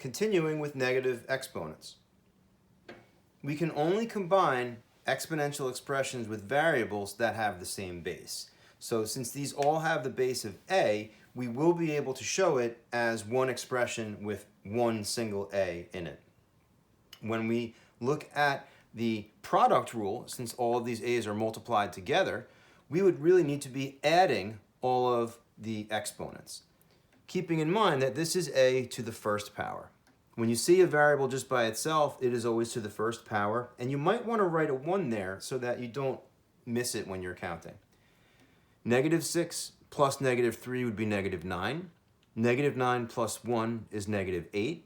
Continuing with negative exponents. We can only combine exponential expressions with variables that have the same base. So since these all have the base of a, we will be able to show it as one expression with one single a in it. When we look at the product rule, since all of these a's are multiplied together, we would really need to be adding all of the exponents, keeping in mind that this is a to the first power. When you see a variable just by itself, it is always to the first power, and you might want to write a 1 there so that you don't miss it when you're counting. -6 plus -3 would be -9. -9 plus 1 is -8.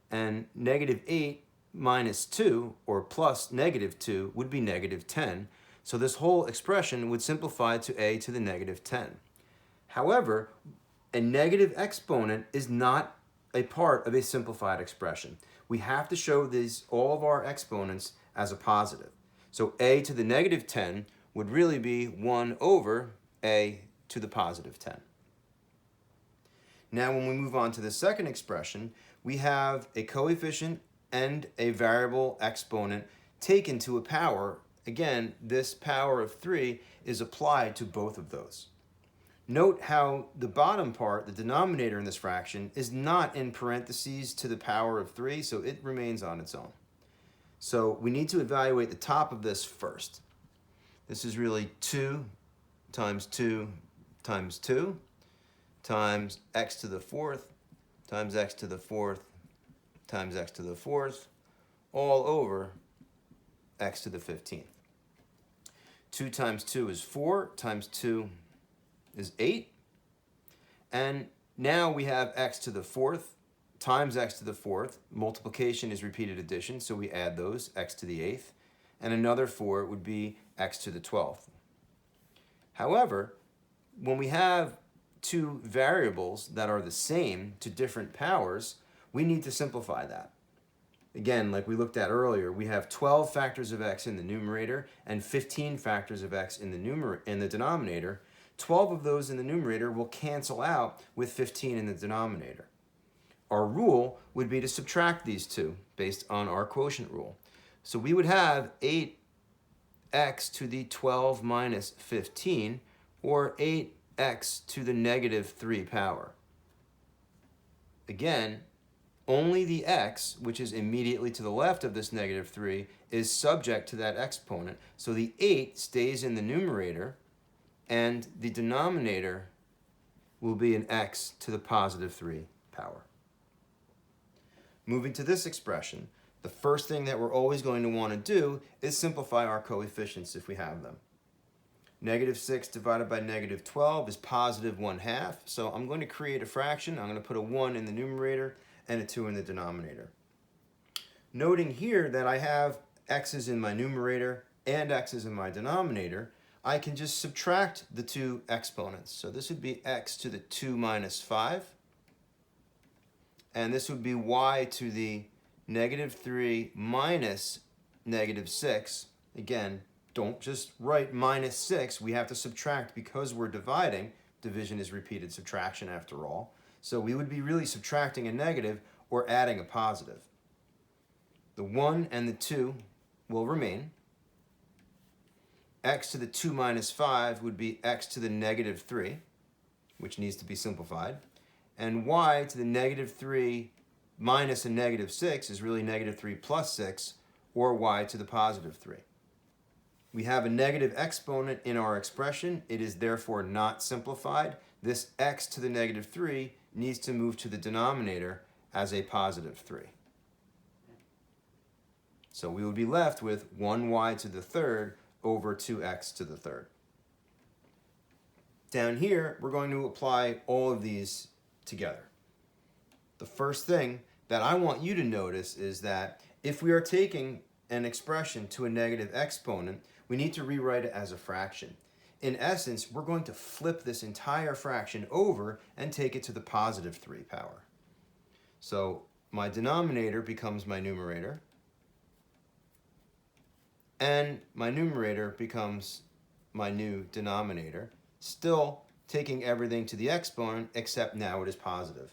And -8 minus 2, or plus -2, would be -10. So this whole expression would simplify to a to the -10. However, a negative exponent is not a part of a simplified expression. We have to show all of our exponents as a positive. So a to the -10 would really be 1 over a to the +10. Now when we move on to the second expression, we have a coefficient and a variable exponent taken to a power. Again, this power of 3 is applied to both of those. Note how the bottom part, the denominator in this fraction, is not in parentheses to the power of 3, so it remains on its own. So we need to evaluate the top of this first. This is really 2 times 2 times 2 times x to the 4th times x to the 4th times x to the 4th, all over x to the 15th. 2 times 2 is 4, times 2 is 8. And now we have x to the 4th times x to the 4th. Multiplication is repeated addition, so we add those, x to the 8th. And another 4 would be x to the 12th. However, when we have two variables that are the same to different powers, we need to simplify that. Again, like we looked at earlier, we have 12 factors of x in the numerator and 15 factors of x in the denominator. 12 of those in the numerator will cancel out with 15 in the denominator. Our rule would be to subtract these two based on our quotient rule. So we would have 8x to the 12 minus 15, or 8x to the -3 power. Again, only the x, which is immediately to the left of this -3, is subject to that exponent. So the 8 stays in the numerator, and the denominator will be an x to the +3 power. Moving to this expression, the first thing that we're always going to want to do is simplify our coefficients if we have them. -6 divided by -12 is +1/2, so I'm going to create a fraction. I'm going to put a 1 in the numerator and a 2 in the denominator. Noting here that I have x's in my numerator and x's in my denominator, I can just subtract the two exponents. So this would be x to the 2 minus 5, and this would be y to the -3 minus -6. Again, don't just write -6. We have to subtract because we're dividing. Division is repeated subtraction after all. So we would be really subtracting a negative or adding a positive. The 1 and the 2 will remain. X to the 2 minus 5 would be x to the -3, which needs to be simplified. And y to the -3 minus a -6 is really -3 plus 6, or y to the +3. We have a negative exponent in our expression. It is therefore not simplified. This x to the -3 needs to move to the denominator as a +3. So we would be left with 1y to the 3rd over 2x to the 3rd. Down here, we're going to apply all of these together. The first thing that I want you to notice is that if we are taking an expression to a negative exponent, we need to rewrite it as a fraction. In essence, we're going to flip this entire fraction over and take it to the +3 power. So my denominator becomes my numerator, and my numerator becomes my new denominator, still taking everything to the exponent, except now it is positive.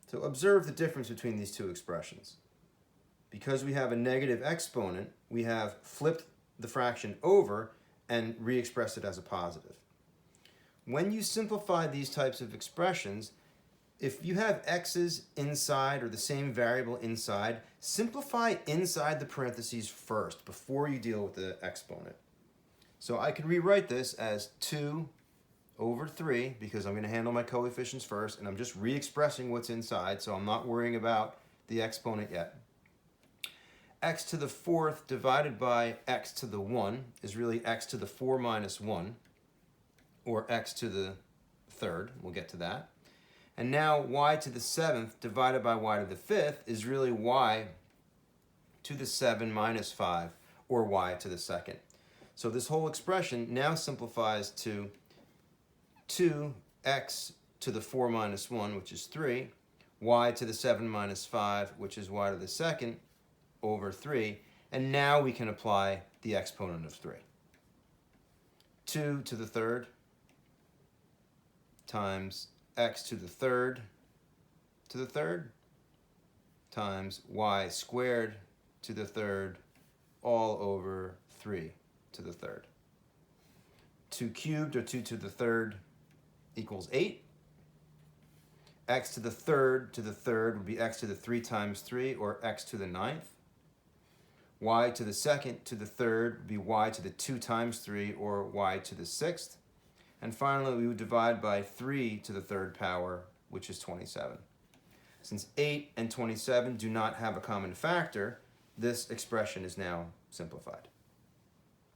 So observe the difference between these two expressions. Because we have a negative exponent, we have flipped the fraction over and re-expressed it as a positive. When you simplify these types of expressions, if you have x's inside or the same variable inside, simplify inside the parentheses first before you deal with the exponent. So I can rewrite this as 2 over 3 because I'm going to handle my coefficients first, and I'm just re-expressing what's inside, so I'm not worrying about the exponent yet. X to the 4th divided by x to the 1 is really x to the 4 minus 1, or x to the 3rd. We'll get to that. And now y to the 7th divided by y to the 5th is really y to the 7 minus 5, or y to the 2nd. So this whole expression now simplifies to 2x to the 4 minus 1, which is 3, y to the 7 minus 5, which is y to the 2nd, over 3. And now we can apply the exponent of 3. 2 to the 3rd times x to the 3rd times y squared to the 3rd all over 3 to the 3rd. 2 cubed, or 2 to the 3rd, equals 8. X to the 3rd would be x to the 3 times 3, or x to the 9th. Y to the 2nd to the 3rd would be y to the 2 times 3, or y to the 6th. And finally, we would divide by 3 to the 3rd power, which is 27. Since 8 and 27 do not have a common factor, this expression is now simplified.